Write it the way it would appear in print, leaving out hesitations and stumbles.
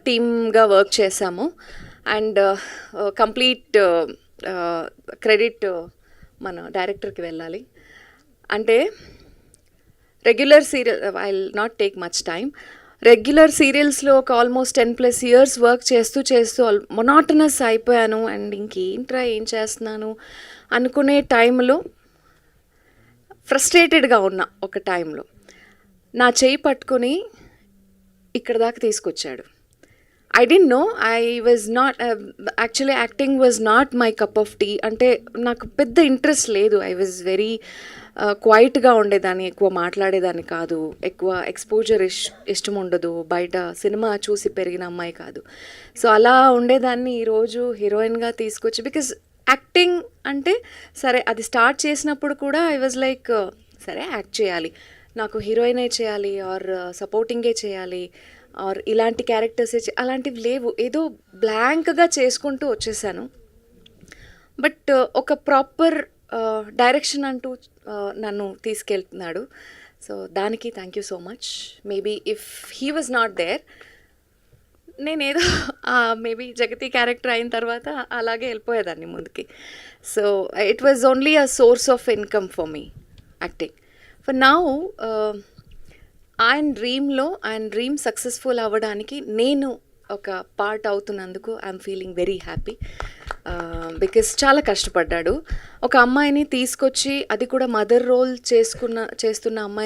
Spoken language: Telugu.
టీమ్గా వర్క్ చేశాము. అండ్ కంప్లీట్ క్రెడిట్ మన డైరెక్టర్కి వెళ్ళాలి. అంటే regular serial I will not take much time. Regular సీరియల్స్లో ఒక ఆల్మోస్ట్ 10+ years వర్క్ చేస్తూ మొనాటనస్ అయిపోయాను. అండ్ ఇంకేంట్రా ఏం చేస్తున్నాను అనుకునే టైంలో ఫ్రస్ట్రేటెడ్గా ఉన్న ఒక టైంలో నా చేయి పట్టుకొని ఇక్కడ దాకా తీసుకొచ్చాడు. I don't know, I was not actually acting was not my cup of tea. అంటే నాకు పెద్ద ఇంట్రెస్ట్ లేదు. ఐ వాజ్ వెరీ క్వైట్గా ఉండేదాన్ని, ఎక్కువ మాట్లాడేదాన్ని కాదు, ఎక్కువ ఎక్స్పోజర్ ఇష్టం ఉండదు, బయట సినిమా చూసి పెరిగిన అమ్మాయి కాదు. సో అలా ఉండేదాన్ని ఈరోజు హీరోయిన్గా తీసుకొచ్చి, బికాజ్ యాక్టింగ్ అంటే సరే అది స్టార్ట్ చేసినప్పుడు కూడా ఐ వాజ్ లైక్ సరే యాక్ట్ చేయాలి, నాకు హీరోయినే చేయాలి ఆర్ సపోర్టింగే చేయాలి ఆర్ ఇలాంటి క్యారెక్టర్సే అలాంటివి లేవు. ఏదో బ్లాంక్గా చేసుకుంటూ వచ్చేసాను. బట్ ఒక ప్రాపర్ డైరెక్షన్ అంటూ నన్ను తీసుకెళ్తున్నాడు. సో దానికి thank you so much. Maybe if he was not there, నేనేదో మేబీ జగతి క్యారెక్టర్ అయిన తర్వాత అలాగే వెళ్ళిపోయేదాన్ని ముందుకి. So it was only a source of income for me acting. For now ఆయన డ్రీమ్ సక్సెస్ఫుల్ అవ్వడానికి నేను ఒక పార్ట్ అవుతున్నందుకు I'm feeling very happy. Because చాలా కష్టపడ్డాడు. ఒక అమ్మాయిని తీసుకొచ్చి, అది కూడా మదర్ రోల్ చేస్తున్న అమ్మాయిని